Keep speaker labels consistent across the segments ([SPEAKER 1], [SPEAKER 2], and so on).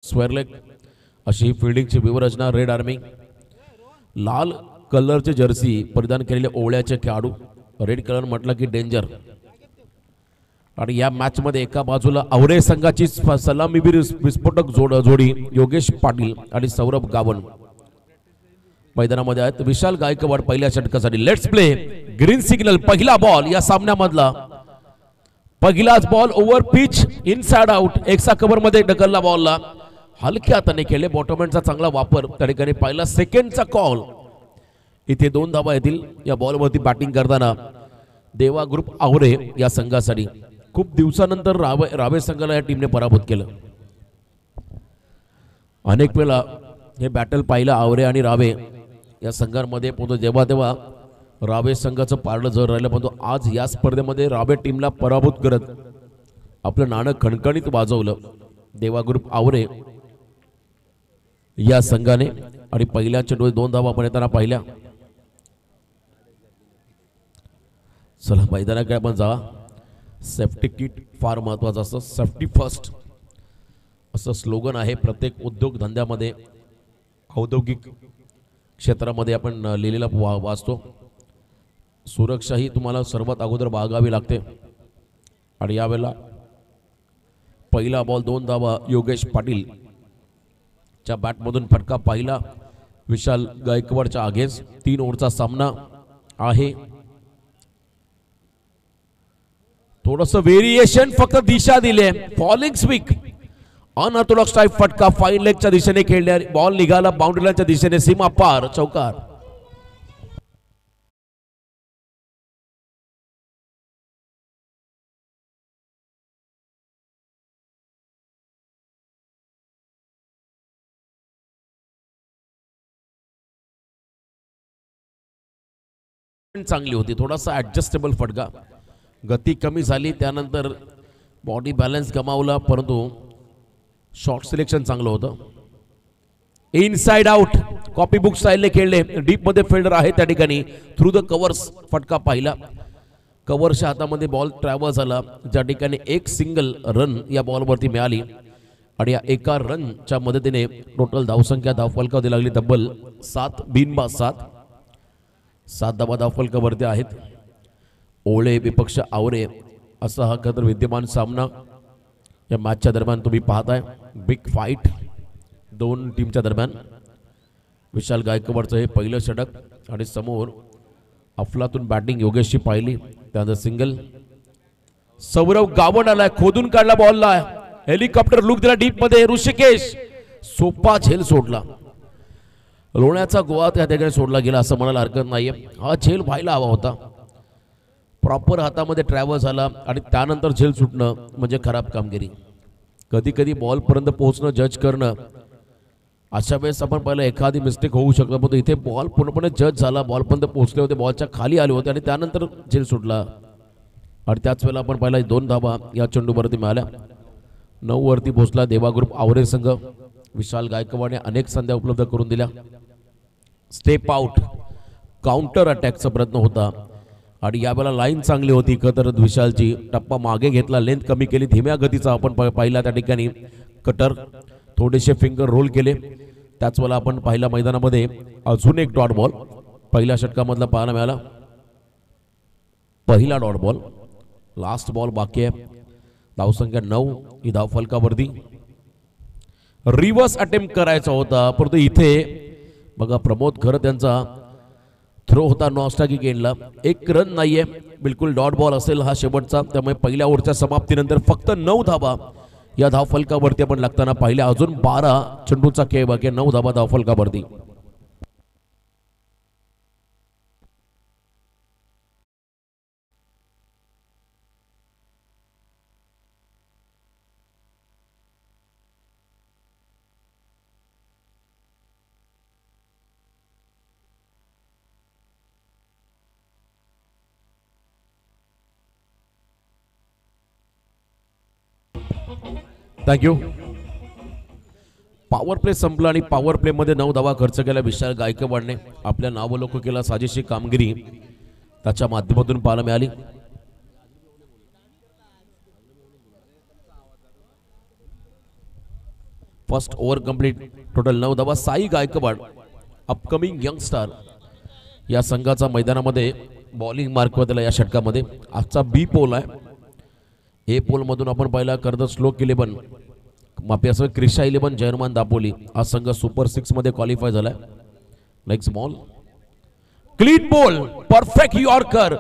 [SPEAKER 1] स्क्वेअरलेग अशी ही फिल्डिंगची व्यूहरचना. Red army लाल कलरचे जर्सी परिधान केलेले ओवळ्याचे खेळाडू. रेड कलर म्हटलं की डेंजर. आणि या मॅच मध्ये एका बाजूला आवरे संघाची सलामीवीर विस्फोटक जोडी योगेश पाटील आणि सौरभ गावण मैदानामध्ये आहेत. विशाल गायकवाड पहिल्या षटकासाठी. Let's play. Green signal. पहिला बॉल या सामन्यामधला. पहिलाच ball over pitch inside out. एक्सा कव्हर मध्ये ढकलला बॉलला. हलक्या हाताने केले. बॉटमहँडचा चांगला वापर त्या ठिकाणी पहिला सेकंडचा कॉल. इथे 2 धावा येतील या बॉलवरती बॅटिंग करताना देवा ग्रुप आवरे या संघासाठी. खूप दिवसानंतर रावे संघाला या टीमने पराभूत केलं. अनेक वेळा हे बॅटल पाहिलं आवरे आणि रावे या संघांमध्ये. पण जेव्हा तेव्हा रावे संघाचं पारडं जड राहिलं. पण आज या स्पर्धेमध्ये रावे टीमला पराभूत करत आपलं नाणं खणखणीत वाजवलं देवा ग्रुप आवरे या संघाने. आणि पहिल्या चेंडूत 2 धावा आपण येताना पाहिल्या. चला मैदानाकडे आपण जावा. सेफ्टी किट फार महत्वाचं असतं. सेफ्टी फर्स्ट असं स्लोगन आहे प्रत्येक उद्योग धंद्यामध्ये, औद्योगिक क्षेत्रामध्ये आपण लिहिलेला वाचतो. सुरक्षा ही तुम्हाला सर्वात अगोदर बाळगावी लागते. आणि यावेळेला पहिला बॉल 2 धावा योगेश पाटील च्या बॅटमधून फटका पाहिला विशाल गायकवाडच्या अगेन्स्ट. 3 ओव्हरचा सामना आहे. थोडस व्हेरिएशन, फक्त दिशा दिले. फॉलिंग स्विक अनऑर्थोडॉक्स टाइप फटका. फाईन लेगच्या दिशेने खेळल्या. बॉल निघाला बाउंड्री लाईनच्या दिशेने. सीमा पार. चौकार. चांगली होती. थोडासा ऍडजस्टेबल फटका. गती कमी झाली त्यानंतर बॉडी बॅलन्स गमावला. परंतु शॉर्ट सिलेक्शन चांगलं होतं. Inside out. कॉपी बुक स्टाईलने खेळले. डीप मध्ये फिल्डर आहे त्या ठिकाणी. थ्रू द कव्हर्स फटका पाहिला. कव्हरच्या हातामध्ये बॉल ट्रॅव्हल झाला. ज्या ठिकाणी एक सिंगल रन या बॉलवरती मिळाली. आणि या एका रनच्या मदतीने टोटल धावसंख्या धावफलकावरती लागली तब्बल 7 बिनबाद 7 धावा धावफलकावरती आहेत. ओळे विपक्ष आवरे असा हा खतर विद्यमान सामना या मॅचच्या दरम्यान तुम्ही पाहताय. बिग फाईट 2 टीमच्या दरम्यान. विशाल गायकवाडचं हे पहिलं षटक आणि समोर अफलातून बॅटिंग योगेशची पाहिली. त्यानंतर सिंगल. सौरभ गावण आलाय. खोदून काढला बॉलला. हेलिकॉप्टर लुक दिला डीप मध्ये. ऋषिकेश सोपा झेल सोडला. लोण्याचा गोवा त्या ठिकाणी सोडला गेला असं म्हणायला हरकत नाहीये. हा झेल व्हायला हवा होता. प्रॉपर हातामध्ये ट्रॅव्हल झाला आणि त्यानंतर झेल सुटणं म्हणजे खराब कामगिरी. कधी कधी बॉलपर्यंत पोहोचणं, जज करणं, अशा वेळेस आपण पहिला एखादी मिस्टेक होऊ शकतो. पण इथे बॉल पूर्णपणे जज झाला. बॉलपर्यंत पोहोचले होते, बॉलच्या खाली आले होते आणि त्यानंतर झेल सुटला. आणि त्याच वेळेला आपण पहिला 2 धावा या चेंडूवरती मिळाल्या. 9 वरती पोहोचला देवा ग्रुप आवरे संघ. विशाल गायकवाडने अनेक संध्या उपलब्ध करून दिल्या. Step out. काउंटर अटॅकचा प्रयत्न होता आणि यावेळेला लाईन चांगली होती खतर विशालची. टप्पा मागे घेतला, लेंथ कमी केली. धीम्या गतीचा आपण पाहिला त्या ठिकाणी. कटर थोडेसे फिंगर रोल केले. त्याच वेळेला आपण पाहिला मैदानामध्ये अजून एक डॉट बॉल पहिल्या षटकामधला पाहायला मिळाला. पहिला डॉट बॉल. लास्ट बॉल बाकी आहे. धावसंख्या 9 ही धावफलकावरती. रिव्हर्स अटेम्प्ट करायचा होता परंतु इथे बघा प्रमोद खरं त्यांचा थ्रो होता नॉस्टॅगिक एंडला. 1 रन नाहीये. बिलकुल डॉट बॉल असेल हा शेवटचा. त्यामुळे पहिल्या ओव्हरच्या समाप्तीनंतर फक्त 9 धावा या धावफलकावरती आपण लागताना पाहिल्या. अजून 12 चेंडूचा खेळ बाकी. 9 धावा धावफलकावरती. थँक्यू. पॉवर प्ले संपला आणि पॉवर प्ले मध्ये 9 धावा खर्च केला विशाल गायकवाडने. आपल्या नावलौकिकेला साजेशी कामगिरी त्याच्या माध्यमातून पाहायला मिळाली. First over complete. टोटल 9 धावा. साई गायकवाड अपकमिंग यंगस्टार या संघाचा मैदानामध्ये बॉलिंग मार्क दिला या षटकामध्ये. आजचा बी पोल आहे. ए पोल मधून आपण पाहिला कर्ज स्लोक 11 माफी असं क्रिशा 11 जर्मन दापोली. हा संघ सुपर 6 मध्ये क्वालिफाय झालाय. Leg small clean ball perfect yorker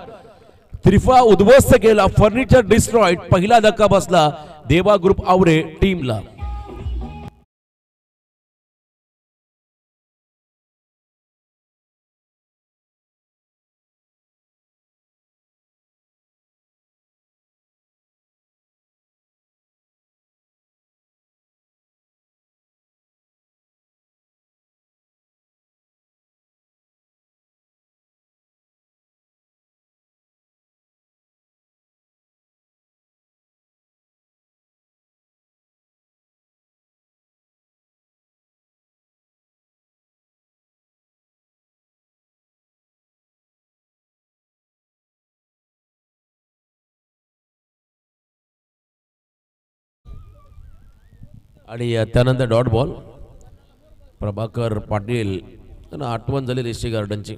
[SPEAKER 1] त्रिफा उद्ध्वस्त केला. Furniture destroyed. पहिला धक्का बसला देवा ग्रुप आवरे टीमला. आणि त्यानंतर डॉट बॉल. प्रभाकर पाटील त्यांना आठवण झाली रेशी गार्डनची.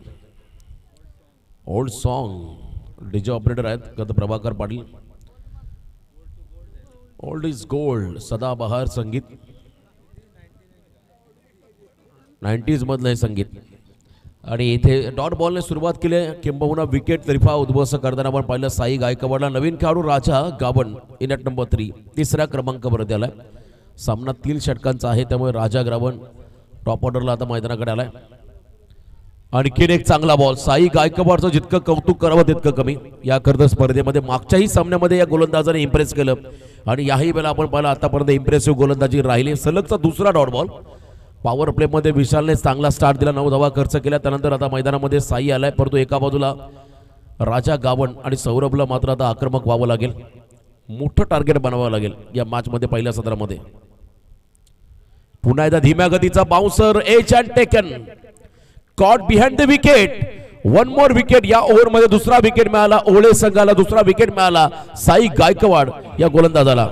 [SPEAKER 1] ओल्ड सॉन्ग डीजे ऑपरेटर आहेत कद Prabhakar Patil. Old is gold सदाबहार संगीत 90s मधलं हे संगीत. आणि इथे डॉट बॉलने सुरुवात केली. किंबहुना विकेट त्रिफा उद्ध्वस्त करताना आपण पाहिलं साई गायकवाडला. नवीन खेळाडू राजा गावन इन ॲट नंबर 3 तिसऱ्या क्रमांकावर आलाय. सामना 3 षटकांचा आहे त्यामुळे राजा ग्रावन टॉप ऑर्डरला आता मैदानाकडे आलाय. आणखीन एक चांगला बॉल. साई गायकवाडचं जितकं कौतुक करावं तितकं कमी. या कर्ज स्पर्धेमध्ये मागच्याही सामन्यामध्ये या गोलंदाजाने इम्प्रेस केलं आणि याही वेळेला आपण पाहिलं आतापर्यंत इम्प्रेसिव्ह गोलंदाजी राहिली. सलगचा दुसरा डॉट बॉल. पॉवर प्ले मध्ये विशालने चांगला स्टार्ट दिला. 9 धावा खर्च केल्या. त्यानंतर आता मैदानामध्ये साई आलाय परंतु एका बाजूला राजा गावन आणि सौरभला मात्र आता आक्रमक व्हावं लागेल. मोठं टार्गेट बनवावं लागेल या मॅच मध्ये पहिल्या सत्रामध्ये. पुन्हा एकदा धीम्या गतीचा बाउन्सर एच अँड taken caught behind the wicket. One more wicket. या ओव्हर मध्ये दुसरा विकेट मिळाला. ओळे संघाला दुसरा विकेट मिळाला साई गायकवाड या गोलंदाजाला.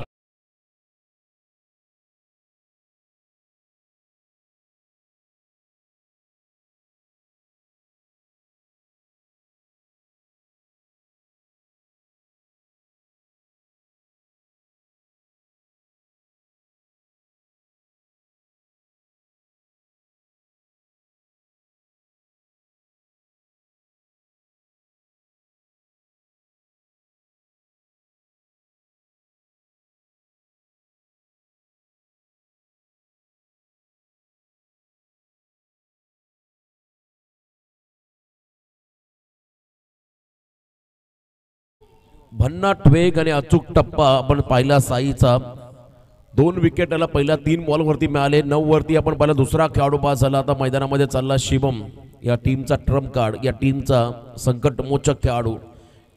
[SPEAKER 1] भन्नाट वेग आणि अचूक टप्पा आपण पाहिला साईचा. 2 विकेटाला पहिल्या 3 बॉल वरती मिळाले. 9 वरती आपण पाहिला दुसरा खेळाडू पास झाला. आता मैदानामध्ये चालला शिवम या टीमचा ट्रम्प कार्ड. या टीमचा संकटमोचक खेळाडू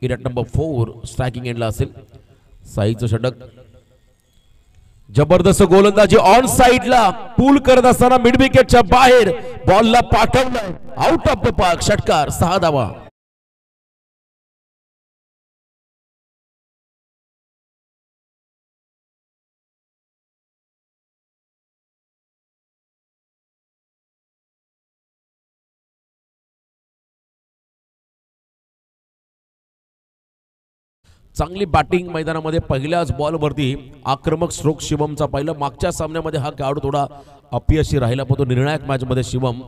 [SPEAKER 1] इन ॲट नंबर 4 स्ट्रायकिंग एंडला असेल. साईचं षटक. जबरदस्त गोलंदाजी ऑन साइडला पूल करत असताना मिड विकेटच्या बाहेर बॉलला पाठवलं आउट ऑफ द पार्क. षटकार 6 धावा. चांगली बॅटिंग मैदानामध्ये पहिल्याच बॉलवरती आक्रमक स्ट्रोक शिवमचा. पाहिलं मागच्या सामन्यामध्ये हा खेळाडू थोडा अपयशी राहिला पण तो निर्णायक मॅच मध्ये शिवम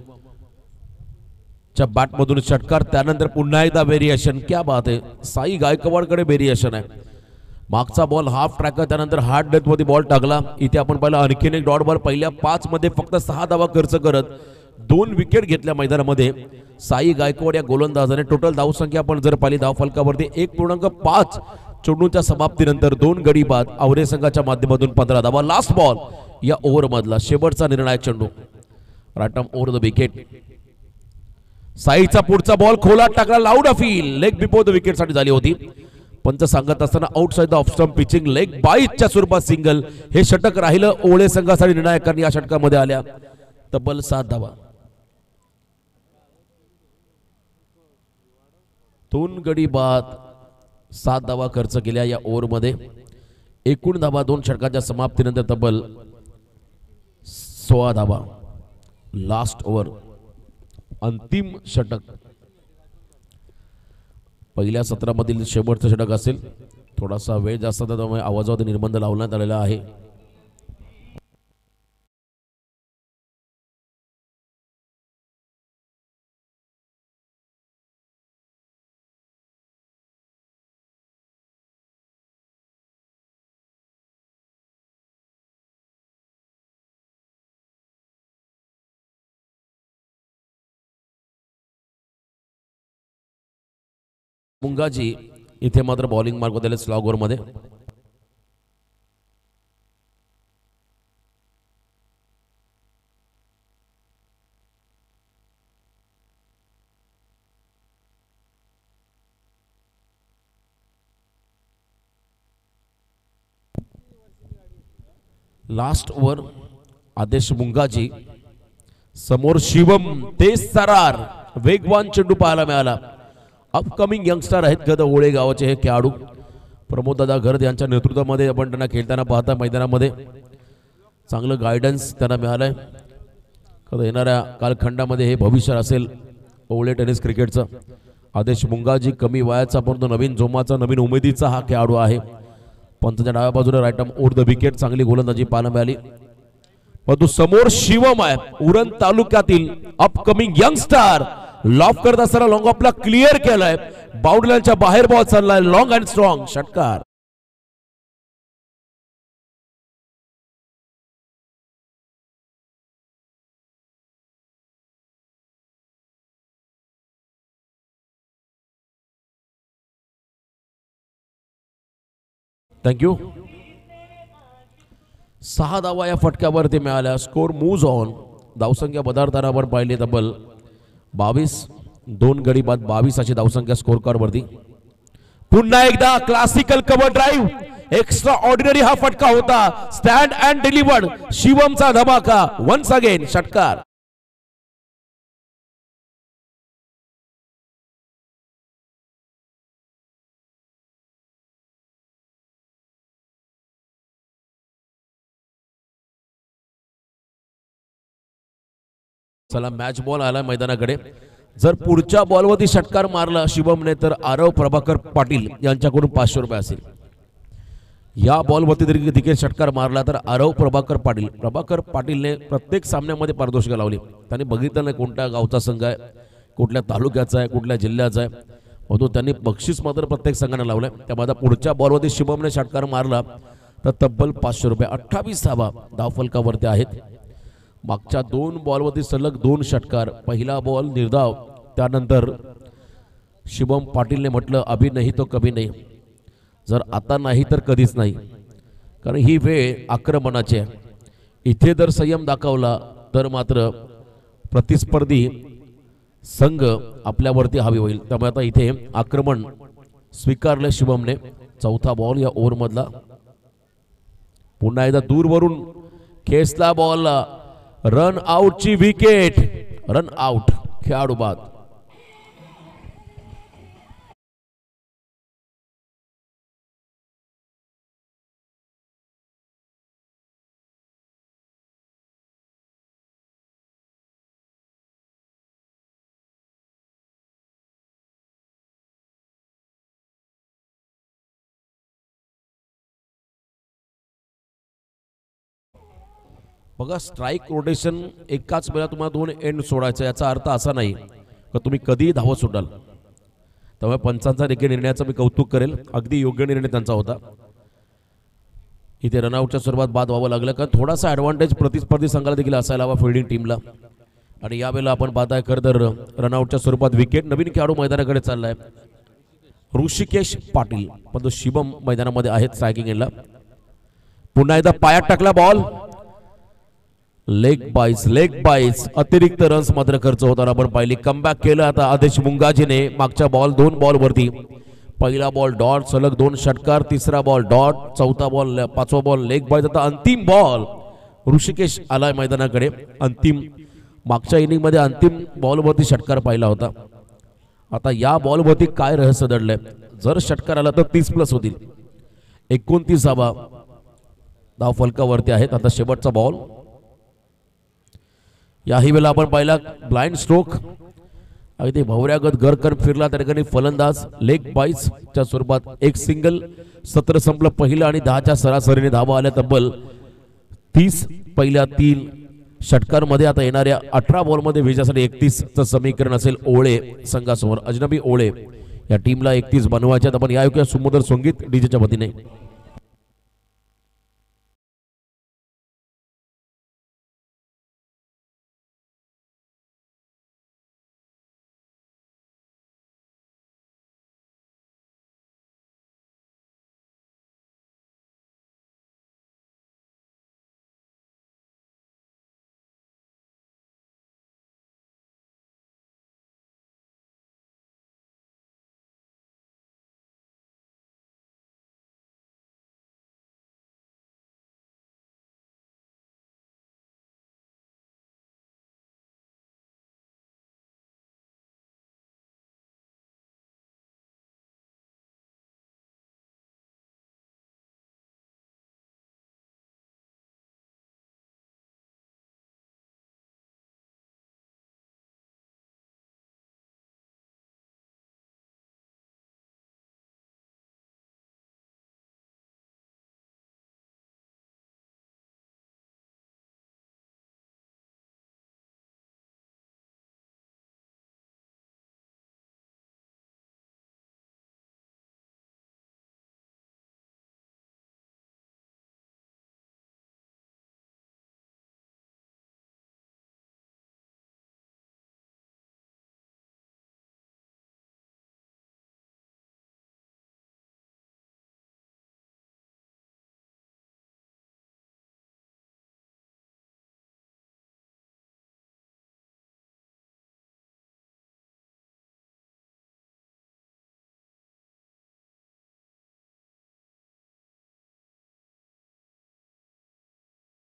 [SPEAKER 1] च्या बॅट मधून षटकार. त्यानंतर पुन्हा एकदा व्हेरिएशन. क्या बात आहे. साई गायकवाडकडे व्हेरिएशन आहे. मागचा बॉल हाफ ट्रॅकर त्यानंतर हार्ड डेथ मध्ये बॉल टाकला. इथे आपण पाहिलं आणखीन एक डॉट बॉल. पहिल्या 5 मध्ये फक्त 6 धावा खर्च करत 2 विकेट घेतल्या मैदानामध्ये साई गायकवाड या गोलंदाजाने. टोटल धावसंख्या आपण जर पाहिली धावफलकावरती 1.5 चेंडूच्या समाप्तीनंतर 2 गडी बाद. आवरे संघाच्या माध्यमातून 15 धावा. लास्ट बॉल या ओव्हर मधला शेवटचा निर्णायक चेंडू. Right arm over the wicket. साईचा पुढचा बॉल खोलात टाकला. Loud appeal. Leg before the wicket साठी झाली होती. पंच सांगत असताना outside the off stump pitching leg बाईटच्या स्वरूपात सिंगल. हे षटक राहिलं ओळे संघासाठी. निर्णायकांनी या षटकामध्ये आल्या तब्बल 7 धावा. 2 गडी बाद 7 धावा खर्च केल्या या ओव्हर मध्ये. एकूण धावा 2 षटकांच्या समाप्तीनंतर तब्बल 16 धाबा. लास्ट ओव्हर, अंतिम षटक, पहिल्या सत्रामधील शेवटचं षटक असेल. थोडासा वेळ जास्त होता त्यामुळे आवाजावर निर्बंध लावण्यात आलेला आहे. मुंगाजी इथे मात्र बॉलिंग मार्क होते स्लॉग ओव्हर मध्ये. लास्ट ओव्हर, आदेश मुंगाजी समोर शिवम तेज सरार, वेगवान चेंडू पाहायला मिळाला. अपकमिंग यंगस्टर आहेत गद ओळे गावाचे हे खेळाडू. प्रमोददादा घरत यांच्या नेतृत्वामध्ये आपण त्यांना खेळताना पाहता मैदानामध्ये. चांगलं गायडन्स त्यांना मिळालंय. येणाऱ्या कालखंडामध्ये हे भविष्य असेल ओळे टेनिस क्रिकेटचं. आदेश मुंगाजी कमी वयाचा परंतु नवीन जोमाचा, नवीन उमेदीचा हा खेळाडू आहे. पंचाच्या डाव्या बाजूला right arm over the wicket, चांगली गोलंदाजी पाहायला मिळाली. परंतु समोर शिवम आहे, उरण तालुक्यातील अपकमिंग यंगस्टर. लॉफ करत असताना लॉंग ऑफला क्लिअर केलाय. बाउंड्री लाईनच्या बाहेर बॉल चाललाय, लॉंग अँड स्ट्रॉंग षटकार. थँक्यू. 6 धावा या फटक्यावरती मिळाल्या. Score moves on. धावसंख्या पदार्थांना आपण पाहिली तब्बल 22, 2 गडी बाद 22 अशी धावसंख्या स्कोर कार्ड वरती. पुन्हा एकदा classical cover drive, extra ordinary हा फटका होता. स्टँड अँड डिलिव्हर्ड, शिवमचा धमाका. वन्स अगेन षटकार. चला मॅच बॉल आला मैदानाकडे. जर पुढच्या बॉलवरती षटकार मारला शिवमने तर आरव प्रभाकर पाटील यांच्याकडून 500 रुपये असेल. या बॉलवरती जर देखील षटकार मारला तर आरव प्रभाकर पाटीलने प्रत्येक सामन्यामध्ये पारितोषिकं लावली. त्यांनी बघितलं नाही कोणत्या गावचा संघ आहे, कुठल्या तालुक्याचा आहे, कुठल्या जिल्ह्याचा आहे. म्हणून त्यांनी बक्षीस मात्र प्रत्येक संघाने लावलंय. त्यामध्ये पुढच्या बॉलवरती शिवमने षटकार मारला तर तब्बल 500 रुपये. 28 धावा धावफलकावरती आहेत. मागच्या 2 बॉलवरती सलग 2 षटकार. पहिला बॉल निर्धाव, त्यानंतर शिवम पाटीलने म्हटलं अभी नाही तो कभी नाही. जर आता नाही तर कधीच नाही, कारण ही वेळ आक्रमणाची आहे. इथे जर संयम दाखवला तर मात्र प्रतिस्पर्धी संघ आपल्यावरती हवी होईल. त्यामुळे आता इथे आक्रमण स्वीकारले शिवमने. चौथा बॉल या ओव्हरमधला. पुन्हा एकदा दूरवरून खेचला बॉल, रन आउटची विकेट. रन आउट, खेळाडू बाद. बघा, स्ट्राईक रोटेशन एकाच वेळा तुम्हाला 2 एंड सोडायचं. याचा अर्थ असा नाही की तुम्ही कधीही धावत सुटाल. त्यामुळे पंचांचा देखील निर्णयाचं मी कौतुक करेल. अगदी योग्य निर्णय त्यांचा होता. इथे रनआउटच्या स्वरूपात बाद व्हावं लागलं, कारण थोडासा ॲडव्हान्टेज प्रतिस्पर्धी संघाला देखील असायला हवा फिल्डिंग टीमला. आणि यावेळेला आपण पाहताय खरं तर रनआउटच्या स्वरूपात विकेट. नवीन खेळाडू मैदानाकडे चाललाय, ऋषिकेश पाटील. पण शिवम मैदानामध्ये आहेत स्ट्रायकिंग एंडला. पुन्हा एकदा पायात टाकला बॉल, लेग बाईस. अतिरिक्त रन्स मात्र खर्च होताना आपण पाहिली. कमबॅक केलं आता आदेश मुंगाजीने. मागच्या 2 बॉल वरती. पहिला बॉल डॉट, सलग 2 षटकार. तिसरा बॉल डॉट, चौथा बॉल, 5वा बॉल लेग बाईस. आता अंतिम बॉल ऋषिकेश आलाय मैदानाकडे. अंतिम मागच्या इनिंग मध्ये अंतिम बॉलवरती षटकार पाहिला होता. आता या बॉलवरती काय रहस्य दडलंय. जर षटकार आला तर 30+ होतील. 29 धावा धाव फलकावरती आहेत. आता शेवटचा बॉल. याही वेळेला आपण पाहिला ब्लाइंड स्ट्रोक, अगदी भवऱ्यागत गरकर फिरला त्या ठिकाणी फलंदाज लेग बाईसच्या स्वरूपात एक सिंगल. सत्र संपलं पहिलं आणि 10च्या सरासरीने धावा आल्या तब्बल 30 पहिल्या 3 षटकांमध्ये. आता येणाऱ्या 18 बॉलमध्ये विजयासाठी 31चं समीकरण असेल ओळे संघासमोर. अजनबी ओळे या टीमला 31 बनवायच्यात. आपण या ऐकूया सुमोदर संगीत डीजेच्या वतीने.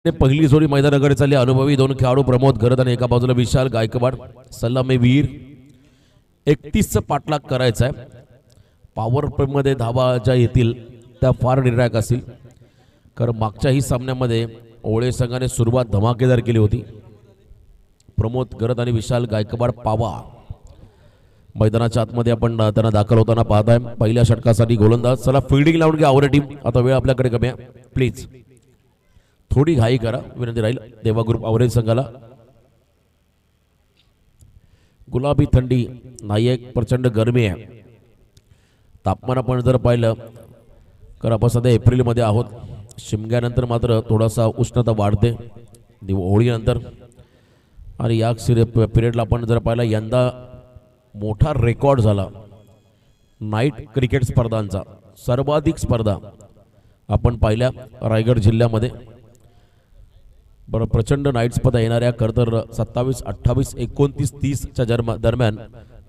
[SPEAKER 1] पहिली जोडी मैदानाकडे चालली. अनुभवी 2 खेळाडू प्रमोद घरत आणि एका बाजूला विशाल गायकवाड. सलामीवीर 31चं पाठलाग करायचा आहे. पॉवर प्ले मध्ये धावा ज्या येतील त्या फार निर्णायक असतील, कारण मागच्याही सामन्यामध्ये ओळे संघाने सुरुवात धमाकेदार केली होती. प्रमोद घरत आणि विशाल गायकवाड पावा मैदानाच्या आतमध्ये आपण त्यांना दाखल होताना पाहताय. पहिल्या षटकासाठी गोलंदाज. चला फिल्डिंग लावून घ्या आवरे टीम. आता वेळ आपल्याकडे कमी आहे, प्लीज थोडी घाई करा विनंती राहील देवा ग्रुप आवरेज संघाला. गुलाबी थंडी नाही आहे, प्रचंड गरमी आहे. तापमान आपण जर पाहिलं तर आपण सध्या एप्रिलमध्ये आहोत. शिमग्यानंतर मात्र थोडासा उष्णता वाढते होळीनंतर. आणि या पिरियडला आपण जर पाहिलं यंदा मोठा रेकॉर्ड झाला नाईट क्रिकेट स्पर्धांचा. सर्वाधिक स्पर्धा आपण पाहिल्या रायगड जिल्ह्यामध्ये. बरं, प्रचंड नाईट स्पर्धा येणाऱ्या खरं तर 27, 28, 29, 30च्या दरम्यान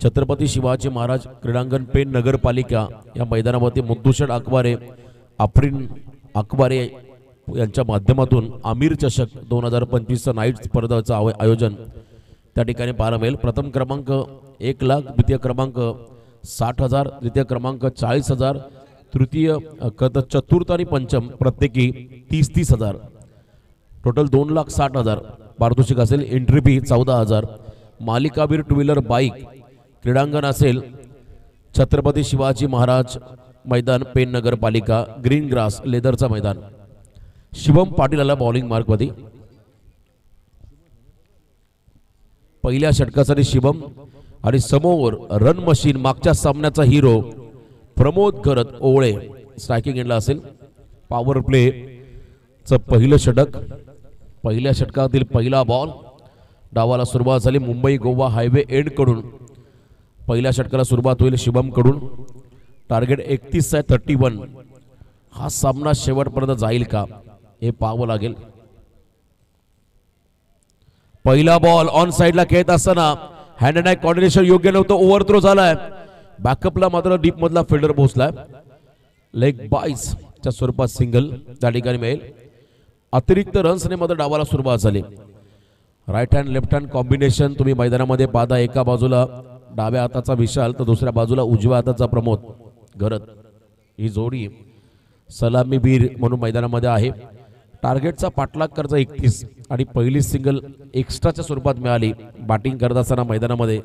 [SPEAKER 1] छत्रपती शिवाजी महाराज क्रीडांगण पेण नगरपालिका या मैदानावरती मुद्दुशेठ अकबारे आफरीन अकबारे यांच्या माध्यमातून आमिर चषक 2025 नाईट स्पर्धेचं आयोजन त्या ठिकाणी पाहायला मिळेल. प्रथम क्रमांक 1 लाख, द्वितीय क्रमांक 60,000, तृतीय क्रमांक 40,000, तृतीय चतुर्थ आणि पंचम प्रत्येकी 30,000. टोटल 2,60,000 पारितोषिक असेल. Entry fee 14,000. मालिकावीर टू व्हीलर बाईक क्रीडांगण असेल छत्रपती शिवाजी महाराज मैदान पेण नगरपालिका. ग्रीन ग्रास लेदरचा मैदान. शिवम पाटील आला बॉलिंग मार्कमध्ये. पहिल्या षटकासाठी शिवम आणि समोर रन मशीन मागच्या सामन्याचा हिरो प्रमोद घरत ओळे स्ट्रायकिंग एंडला असेल. पॉवर प्ले चं पहिलं षटक. पहिल्या षटकातील पहिला बॉल. डावाला सुरुवात झाली मुंबई गोवा हायवे एंड कडून. पहिल्या षटकाला सुरुवात होईल शिवम कडून. टार्गेट 31 आहे, 31. हा सामना शेवटपर्यंत जाईल का हे पाहावं लागेल. पहिला बॉल ऑन साइडला खेळत असताना हँड अँड आय कॉर्डिनेशन योग्य नव्हतं. ओव्हरथ्रो झालाय. बॅकअपला मात्र डीप मधला फिल्डर पोहोचलाय. लेग बाईस च्या स्वरूपात सिंगल त्या ठिकाणी मिळेल. अतिरिक्त रन्सने मात्र डावाला सुरुवात झाली. Right hand left hand combination तुम्ही मैदानामध्ये पाहता. एका बाजूला डाव्या हाताचा विशाल तर दुसऱ्या बाजूला उजव्या हाताचा प्रमोद घरत. ही जोडी सलामीवीर म्हणून मैदानामध्ये आहे. टार्गेटचा पाठलाग करायचा 31 आणि पहिली सिंगल एक्स्ट्राच्या स्वरूपात मिळाली बॅटिंग करत असताना मैदानामध्ये.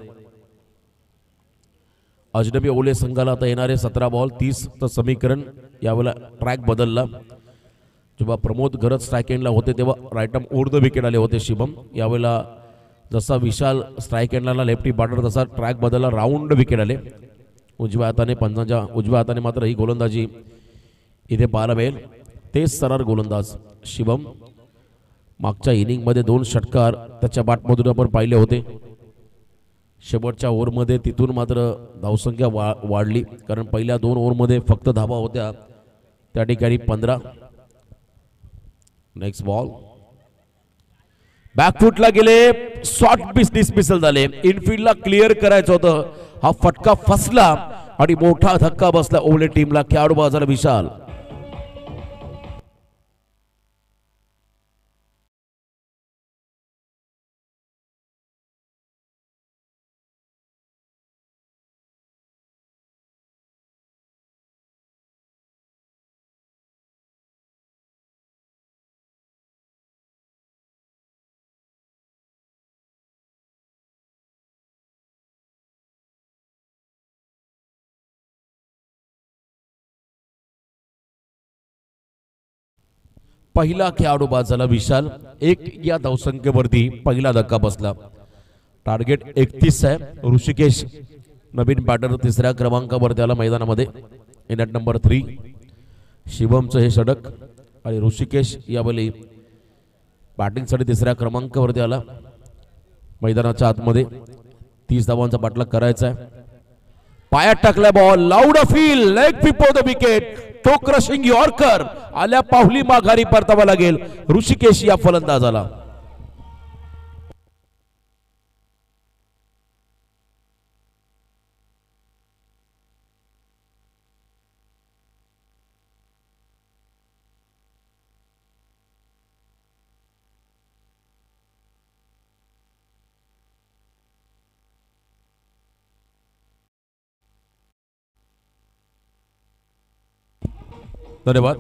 [SPEAKER 1] अजनबी ओले संघाला आता येणारे 17 बॉल 30 तर समीकरण यावेळेला ट्रॅक बदलला. जेव्हा प्रमोद घरत स्ट्राईक एंडला होते तेव्हा right arm over the wicket आले होते शिवम. यावेळेला जसा विशाल स्ट्राईक एंडला लेफ्टी बॅटर तसा ट्रॅक बदलला, राऊंड विकेट आले उजव्या हाताने. पंजाच्या उजव्या हाताने मात्र ही गोलंदाजी इथे पाहायला मिळेल. तेच सरार गोलंदाज शिवम. मागच्या इनिंगमध्ये 2 षटकार त्याच्या बॅटमधून आपण पाहिले होते. शेवटच्या ओव्हरमध्ये तिथून मात्र धावसंख्या वाढली, कारण पहिल्या 2 ओव्हरमध्ये फक्त धावा होत्या, त्या ठिकाणी 15. नेक्स्ट बॉल बॅकफुटला गेले, शॉर्ट डिसमिसल झाले. इनफिल्डला क्लिअर करायचं होतं, हा फटका फसला आणि मोठा धक्का बसला ओले टीमला. खेळाडू बाजाला विशाल. पहिला खेळाडू बाद झाला विशाल. 1 या धावसंख्येवरती पहिला धक्का बसला. टार्गेट 31 आहे. ऋषिकेश नवीन बॅटर 3ऱ्या क्रमांकावरती आला मैदानामध्ये. इन ॲट नंबर 3 शिवमचं हे षटक आणि ऋषिकेश यावेळी बॅटिंगसाठी 3ऱ्या क्रमांकावरती आला मैदानाच्या आतमध्ये. 30 धावांचा पाठलाग करायचा आहे. पायात टाकला ball, loud feel, leg before the wicket, तो क्रशिंग यॉर्कर आल्या पाहुली माघारी परतावा लागेल ऋषिकेश या फलंदाजाला. धन्यवाद.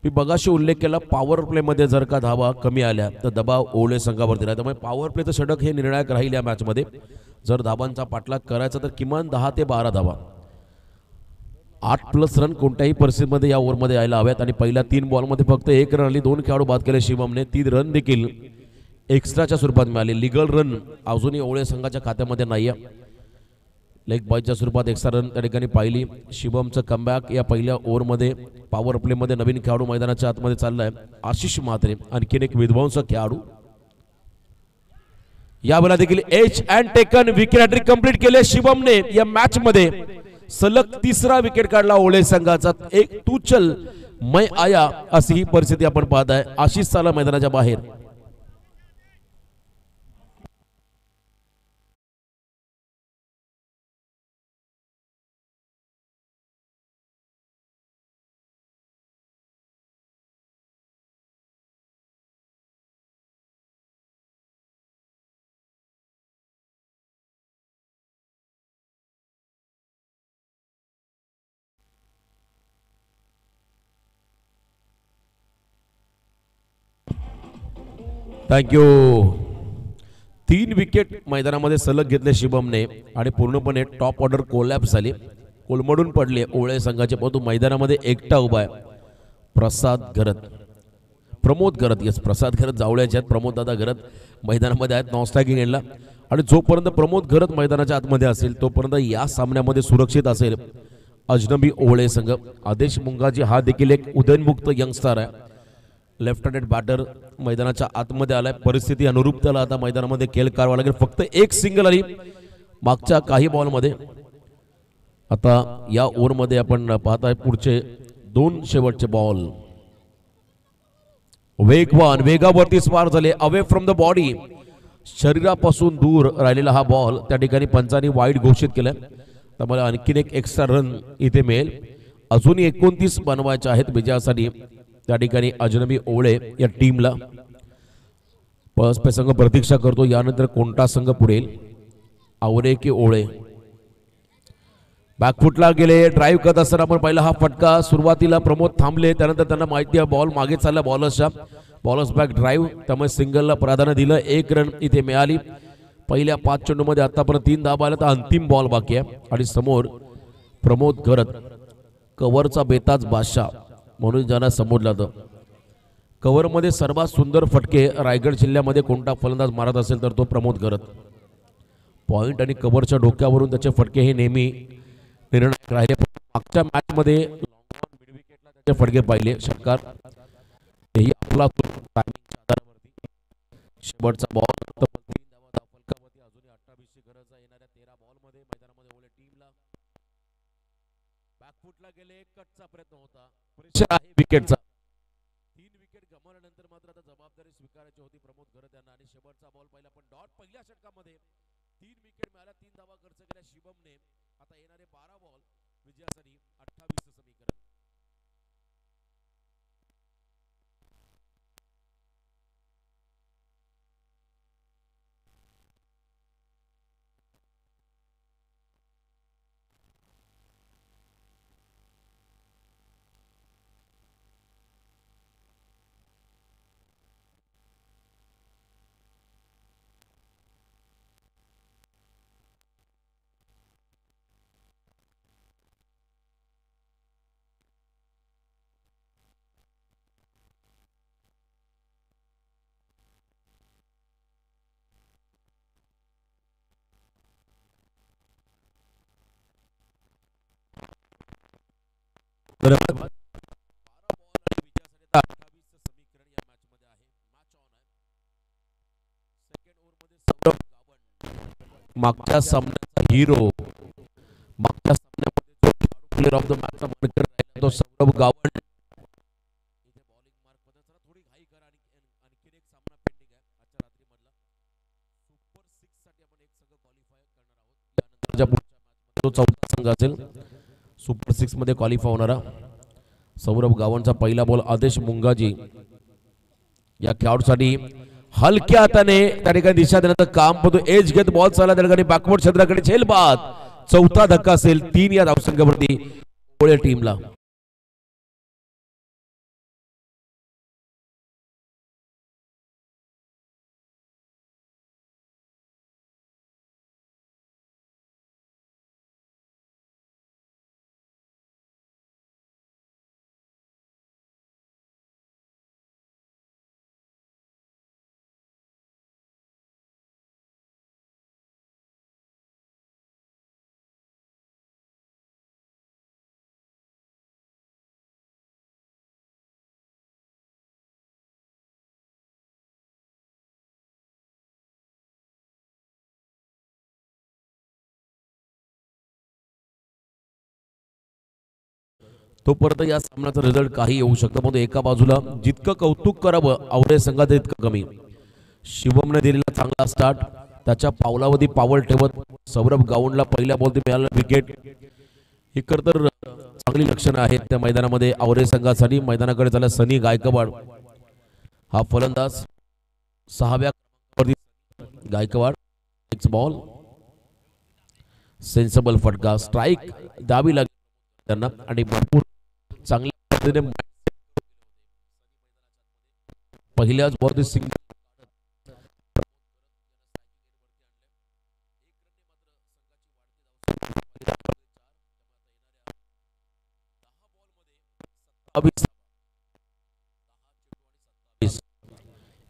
[SPEAKER 1] मी बघाशी उल्लेख केला, पॉवर प्ले मध्ये जर का धावा कमी आल्या तर दबाव ओले संघावरती राहतो. त्यामुळे पॉवर प्लेचं षटक हे निर्णायक राहील या मॅच मध्ये. जर धावांचा पाठलाग करायचा तर किमान 10 ते 12 धावा, 8+ रन कोणत्याही परिस्थितीमध्ये या ओव्हरमध्ये यायला हव्यात. आणि पहिल्या 3 बॉलमध्ये फक्त 1 रन आली. 2 खेळाडू बाद केले शिवमने. 3 रन देखील एक्स्ट्राच्या स्वरूपात मिळाले. लिगल रन अजूनही ओळे संघाच्या खात्यामध्ये नाही आहे. लेग बॉयच्या स्वरूपात एक्स्ट्रा रन त्या ठिकाणी पाहिली. शिवमचं कमबॅक या पहिल्या ओव्हरमध्ये. पॉवर प्लेमध्ये नवीन खेळाडू मैदानाच्या आतमध्ये चाललाय आशिष म्हात्रे, आणखीन एक विध्वंसक खेळाडू. यावेळेला देखील एच अँड टेकन विकेट हॅट्रिक कंप्लीट केले शिवमने. या मॅच मध्ये सलग 3रा विकेट काढला ओळे संघाचा. एक तू चल मैं आया अशी ही परिस्थिती आपण पाहत आहे. आशिष चाला मैदानाच्या बाहेर. थँक्यू. 3 विकेट मैदानामध्ये सलग घेतले शिवमने आणि पूर्णपणे टॉप ऑर्डर कोलॅप्स झाली, कोलमडून पडले ओळे संघाचे. परंतु मैदानामध्ये एकटा उभा आहे प्रसाद घरत, प्रमोद घरत. येस, प्रसाद घरत जावळ्याचे आहेत. प्रमोद दादा घरत मैदानामध्ये आहेत नॉन स्ट्रायकिंग एंडला. आणि जोपर्यंत प्रमोद घरत मैदानाच्या आतमध्ये असेल तोपर्यंत या सामन्यामध्ये सुरक्षित असेल अजनबी ओळे संघ. आदेश मुंगाजी हा देखील एक उदयनमुक्त यंगस्टर आहे, लेफ्ट हँडेड बॅटर मैदानाच्या आतमध्ये आलाय. परिस्थिती अनुरूप त्याला आता मैदानामध्ये खेळ करावा लागेल. फक्त 1 सिंगल आली मागच्या काही बॉलमध्ये. आता या ओव्हरमध्ये आपण पाहताय पुढचे 2 शेवटचे बॉल. वेगवान, वेगावरती स्वार झाले, अवे फ्रॉम द बॉडी, शरीरापासून दूर राहिलेला हा बॉल त्या ठिकाणी पंचांनी वाईड घोषित केलाय. त्यामुळे आणखीन एक एक्स्ट्रा रन इथे मिळेल. अजूनही 29 बनवायचे आहेत विजयासाठी त्या ठिकाणी अजनबी ओळे या टीमला. पळसपे संघ प्रतीक्षा करतो यानंतर कोणता संघ पुढे, आवरे की ओळे. बॅकफुटला गेले, ड्राईव्ह करत असताना आपण पहिला हा फटका. सुरुवातीला प्रमोद थांबले, त्यानंतर त्यांना माहिती आहे बॉल मागे चालला बॉलर्सच्या. बॉलर्स बॅक ड्राईव्ह, त्यामुळे सिंगलला प्राधान्य दिलं. 1 रन इथे मिळाली. पहिल्या 5 चेंडूमध्ये आतापर्यंत 3 धावा आल्या, तर अंतिम बॉल बाकी आहे. आणि समोर प्रमोद घरत, कव्हरचा बेताज बादशाह म्हणून ज्यांना संबोधलं जातं. कव्हरमध्ये सर्वात सुंदर फटके रायगड जिल्ह्यामध्ये कोणता फलंदाज मारत असेल तर तो प्रमोद घरत. पॉइंट आणि कव्हरच्या डोक्यावरून त्याचे फटके हे नेहमी निर्णायक राहिले. मागच्या मॅच मध्ये मिड विकेटला त्याचे फटके पाहिले. षटकार तेही आपला आधारावरती. शेवटचा बॉल फलकावरती अजूनही 28ची गरज आहे. येणाऱ्या 13 बॉल मध्ये मैदानामध्ये ओले टीमला. बॅकफुटला गेले, कटचा प्रयत्न होता. प्रेशर आहे विकेटचा. 3 विकेट गमावल्यानंतर मात्र आता जबाबदारी स्वीकारायची होती प्रमोद घरत यांना. आणि शेवटचा बॉल पहिला पण डॉट. पहिल्या षटकामध्ये 3 विकेट मिळाल्या, 3 धावा खर्च केल्या शिवमने. आता येणारे 12 बॉल विजयासाठी 28 समीकरण. मागच्या सामन्याचा हिरो, मागच्या सामन्यामध्ये जो प्लेअर ऑफ द मॅचचा मानकर राहिला तो सौरभ गावंड. इथे बॉलिंग मार्क मध्ये जरा थोडी घाई करा. आणखी एक सामना पेंडिंग आहे आजच्या रात्री मधला. सुपर 6 साठी आपण एक संघ क्वालिफाय करणार आहोत. त्यानंतरच्या पुढच्या मॅच मध्ये जो चौथा संघ असेल सुपर 6 मध्ये क्वालिफाय होणारा. सौरभ गावंडचा पहिला बॉल आदेश मुंगाजी या खेळाडूसाठी हलक्या हाताने त्या ठिकाणी दिशा देण्याचं काम पडतो. एज घेत बॉल चालला त्या ठिकाणी बॅकवर्ड क्षेत्राकडे झेल बाद. चौथा धक्का असेल 3 या धावसंख्येवरती ओळे टीमला. तोपर्यंत या सामन्याचा रिझल्ट काही येऊ शकतो. पण एका बाजूला जितकं कौतुक करावं आवरे संघात तितकं कमी. शिवमने दिलेला चांगला स्टार्ट, त्याच्या पावलावधी पावल ठेवत सौरभ गावंडला पहिल्या बॉल मिळाला विकेट. ही खरं तर चांगली लक्षणं आहेत त्या मैदानामध्ये आवरे संघासाठी. मैदानाकडे झाला सनी गायकवाड हा फलंदाज. 6व्या क्रमांकावरती गायकवाड. नेक्स्ट बॉल सेन्सिबल फटका. स्ट्राईक द्यावी लागली त्यांना आणि भरपूर चांगल्या पद्धतीने पहिल्याच बॉलवरती सिंगल.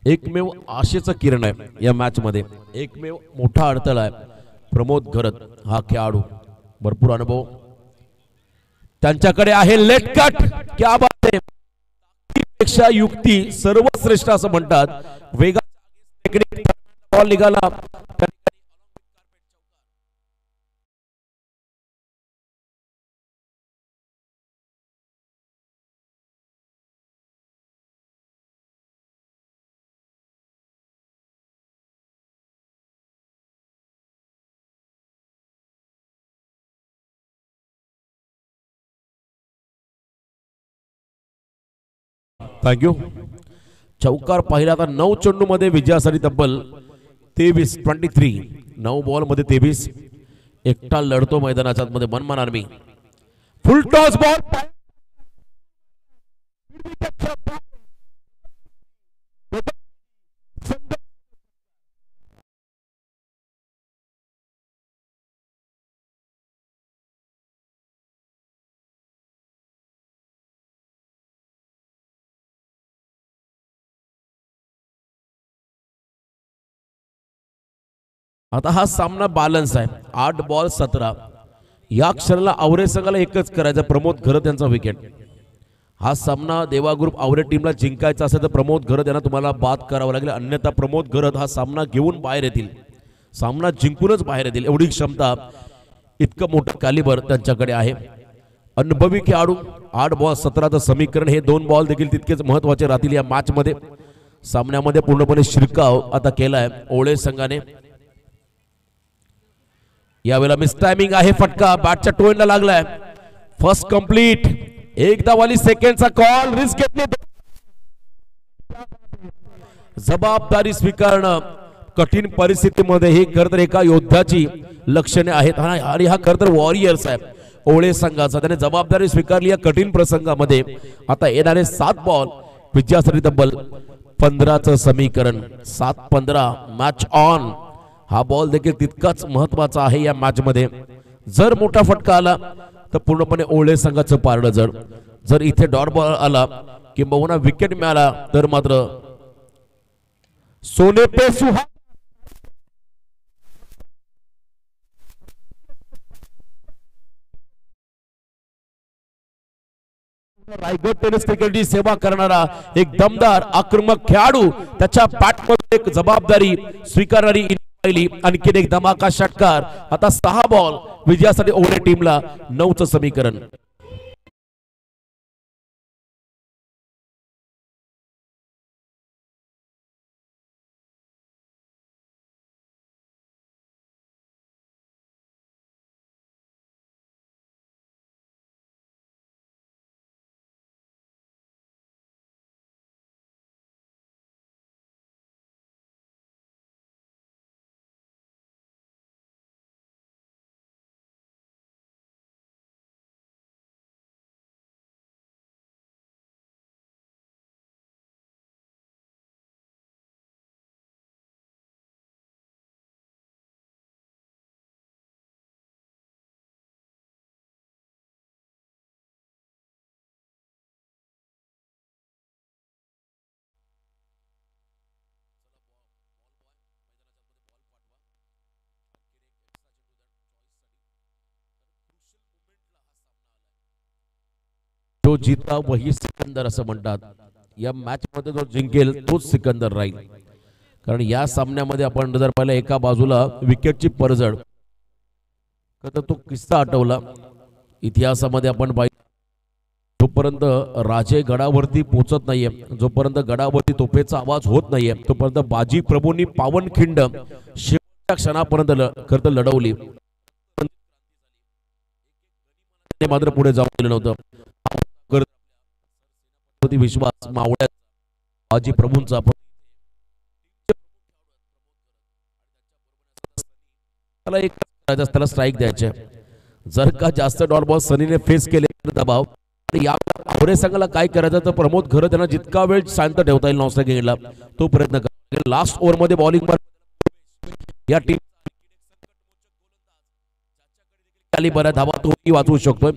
[SPEAKER 1] एकमेव आशेचं किरण आहे या मॅच मध्ये. एकमेव मोठा अडथळा आहे प्रमोद घरत हा खेळाडू. भरपूर अनुभव त्यांच्याकडे आहे. लेट कट क्या बात आहे. पेक्षा युक्ती सर्वश्रेष्ठ असं म्हणतात. वेगाचा बॉल निघाला. थँक्यू. चौकार पाहिला तर 9 चेंडू मध्ये विजयासाठी तब्बल 23 9 बॉल मध्ये 23. एकटा लढतो मैदानाच्या आतमध्ये मनमान आर्मी. फुल टॉस बॉल. आता हा सामना बॅलन्स आहे. 8 बॉल 17. या क्षणाला आवरे संघाला एकच करायचं, प्रमोद घरत यांचा विकेट. हा सामना देवा ग्रुप आवरे टीमला जिंकायचा असेल तर प्रमोद घरत यांना तुम्हाला बाद करावं लागेल, अन्यथा प्रमोद घरत हा सामना घेऊन बाहेर येतील, सामना जिंकूनच बाहेर येतील. एवढी क्षमता, इतकं मोठं कॅलिबर त्यांच्याकडे आहे. अनुभवी खेळाडू. 8 बॉल 17चं समीकरण. हे 2 बॉल देखील तितकेच महत्वाचे राहतील या मॅच मध्ये. सामन्यामध्ये पूर्णपणे शिरकाव आता केलाय ओळे संघाने. यावेळेला मिस टायमिंग आहे. फटका बॅटच्या टोनला लागलाय. First complete. एकदा वाली सेकंडचा कॉल. रिस्क घेतली. जबाबदारी स्वीकारणं कठीण परिस्थितीमध्ये ही खरं तर एका योद्ध्याची लक्षणे आहेत आणि हा खरं तर वॉरियर्स आहे ओळे संघाचा. त्याने जबाबदारी स्वीकारली या कठीण प्रसंगामध्ये. आता येणारे 7 बॉल विजयासाठी तब्बल 15चं समीकरण. 7-15 मॅच ऑन. हा बॉल देखील तितकाच महत्वाचा आहे या मॅच मध्ये. जर मोठा फटका आला तर पूर्णपणे ओळे संघाचं पारडं जड. जर इथे डॉट बॉल आला किंबहुना विकेट मिळाला तर मात्र सोने पे सुहा. रायगड टेनिस क्रिकेटची सेवा करणारा एक दमदार आक्रमक खेळाडू, त्याच्या बॅटमध्ये एक जबाबदारी स्वीकारणारी आणखीन एक धमाका षटकार. आता 6 बॉल विजयासाठी ओळे टीमला 9चं समीकरण. जो जीता वही सिकंदर असं म्हणतात. या मॅच मध्ये जो जिंकेल तोच सिकंदर राहील. कारण या सामन्यामध्ये आपण जर पाहिलं एका बाजूला विकेटची परजड, तर तो किस्सा आठवला इतिहासामध्ये आपण पाहिलं. जोपर्यंत राजे गडावरती पोहोचत नाहीये, जोपर्यंत गडावरती तोफेचा आवाज होत नाहीये, तोपर्यंत बाजी प्रभूंनी पावनखिंड शेवटच्या क्षणापर्यंत खरं तर लढवली, मात्र पुढे जाऊ दिलं नव्हतं. विश्वास मावळ्या बाजी प्रभूंचा त्याला स्ट्राईक द्यायचे. जर का जास्त डॉट बॉल सनीने फेस केले दबाव, या आवरे संघाला काय करायचं तर प्रमोद घरत त्यांना जितका वेळ शांत ठेवता येईल नॉन स्ट्राईकिंगला तो प्रयत्न करा. लास्ट ओव्हर मध्ये बॉलिंग या टीम खाली बऱ्या धावा तोही वाचवू शकतोय.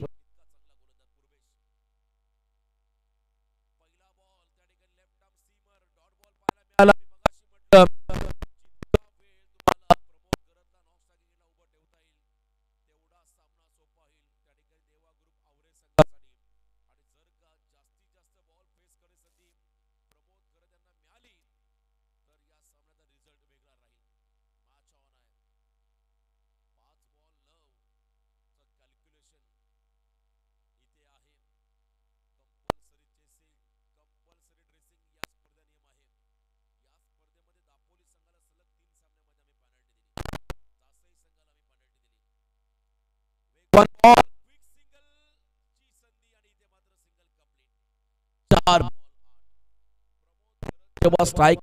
[SPEAKER 1] स्ट्राइक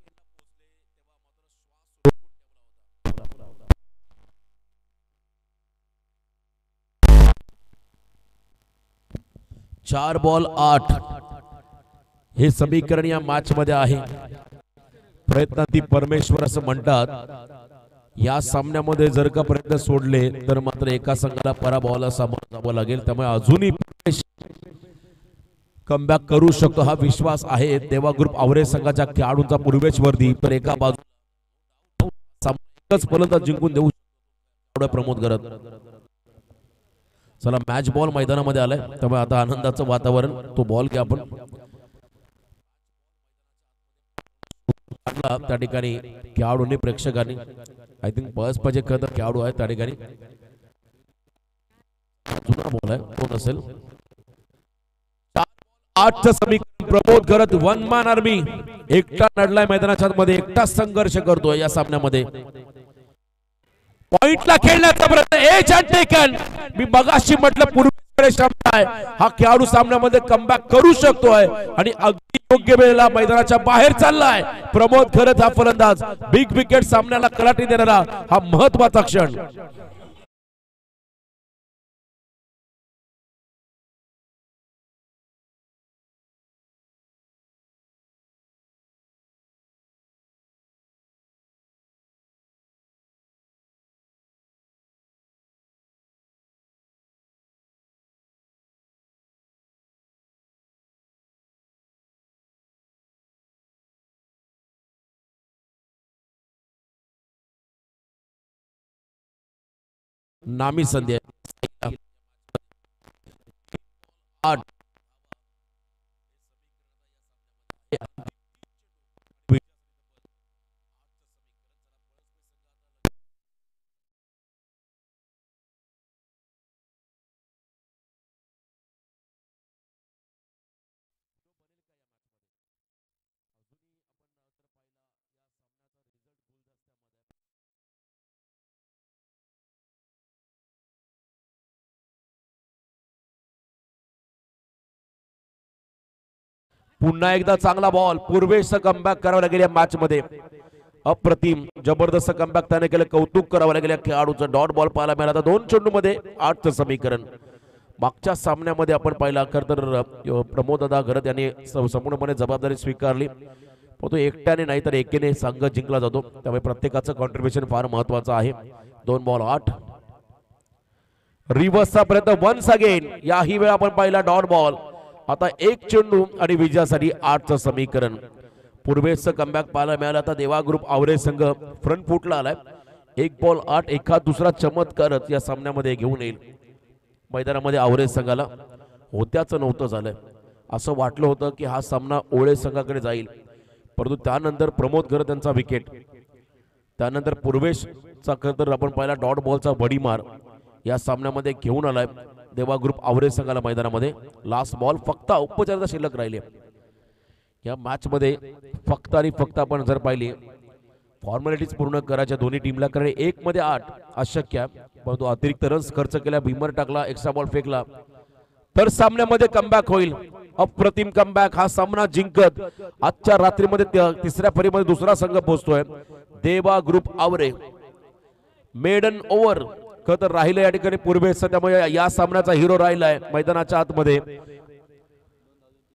[SPEAKER 1] 4 बॉल 8 हे समीकरण या मॅच मध्ये आहे. प्रयत्नाती परमेश्वर असं म्हणतात. या सामन्यामध्ये जर का प्रयत्न सोडले तर मात्र एका संघाला पराभवाला सामोरं जावं लागेल. त्यामुळे अजूनही कमबॅक करू शकतो हा विश्वास आहे देवा ग्रुप आवरे संघाच्या खेळाडूंचा पूर्वेशवरती. तर एका बाजू फलंदाज जिंकून देऊ प्रमोद गरत. चला मॅच बॉल मैदानामध्ये आलाय त्यामुळे आता आनंदाचं वातावरण. तो बॉल घ्या आपण. त्या ठिकाणी खेळाडूंनी प्रेक्षकांनी आय थिंक बस पाहिजे खरं तर खेळाडू आहे त्या ठिकाणी. जुना बॉल आहे कोण असेल. 8चं समीकरण प्रमोद गरत वन मॅन आर्मी एकटा लढलाय मैदानाच्या मध्ये एकटा संघर्ष करतोय या सामन्यामध्ये. पॉइंटला खेळण्याचा प्रयत्न एज अँड टेकन. मी मगाशी म्हटलं पूर्वीकडे क्षमता आहे. हा खेळाडू सामन्यामध्ये कमबॅक करू शकतोय आणि अगदी योग्य वेळेला मैदानाच्या बाहेर चाललाय प्रमोद गरत हा फलंदाज. बिग विकेट सामन्याला कलाटी देणारा हा महत्वाचा क्षण. नामी संधी आहे. 8 पुन्हा एकदा चांगला बॉल. पूर्वेशचं कमबॅक करावं लागेल या मॅच मध्ये. अप्रतिम जबरदस्त कमबॅक त्याने केलं. कौतुक करावं लागेल या खेळाडूचं. डॉट बॉल पाहायला मिळाला. 2 चेंडू मध्ये 8चं समीकरण. मागच्या सामन्यामध्ये आपण पाहिला खर तर प्रमोद दादा गरत यांनी संपूर्णपणे जबाबदारी स्वीकारली. पण तो एकट्याने नाही तर एकेने संघ जिंकला जातो. त्यामुळे प्रत्येकाचं कॉन्ट्रीब्युशन फार महत्वाचं आहे. 2 बॉल 8. रिव्हर्सचा प्रयत्न वन्स अगेन. याही वेळा आपण पाहिला डॉट बॉल. आता 1 चेंडू आणि विजयासाठी 8चं समीकरण. पूर्वेशचं कमबॅक पाहायला मिळालं. आता देवा ग्रुप आवरे संघ फ्रंट फुटला आलाय. 1 बॉल 8 एखाद दुसरा चमत्कारच या सामन्यामध्ये घेऊन येईल. मैदानामध्ये आवरे संघाला होत्याचं नव्हतं झालंय. असं वाटलं होतं की हा सामना ओळे संघाकडे जाईल. परंतु त्यानंतर प्रमोद गरत यांचा विकेट. त्यानंतर पूर्वेशचा खरं तर आपण पाहिला डॉट बॉलचा बडीमार या सामन्यामध्ये घेऊन आलाय देवा ग्रुप आवरे संघाला मैदानामध्ये. लास्ट बॉल फक्त उपचाराचा शिल्लक राहिले या मॅच मध्ये. फक्त आणि फक्त आपण जर पाहिली फॉर्मॅलिटीज पूर्ण करायच्या दोन्ही टीमला. कारण 1 मध्ये 8 अशक्य आहे. परंतु अतिरिक्त रन्स खर्च केला. भीमर टाकला. एक्स्ट्रा बॉल फेकला तर सामन्यामध्ये कमबॅक होईल. अप्रतिम कमबॅक. हा सामना जिंकत आजच्या रात्रीमध्ये तिसऱ्या फेरीमध्ये दुसरा संघ पोहोचतोय देवा ग्रुप आवरे. मेडन ओव्हर खरं तर राहिलं या ठिकाणी पूर्वेश. त्यामुळे या सामन्याचा हिरो राहिलाय मैदानाच्या आतमध्ये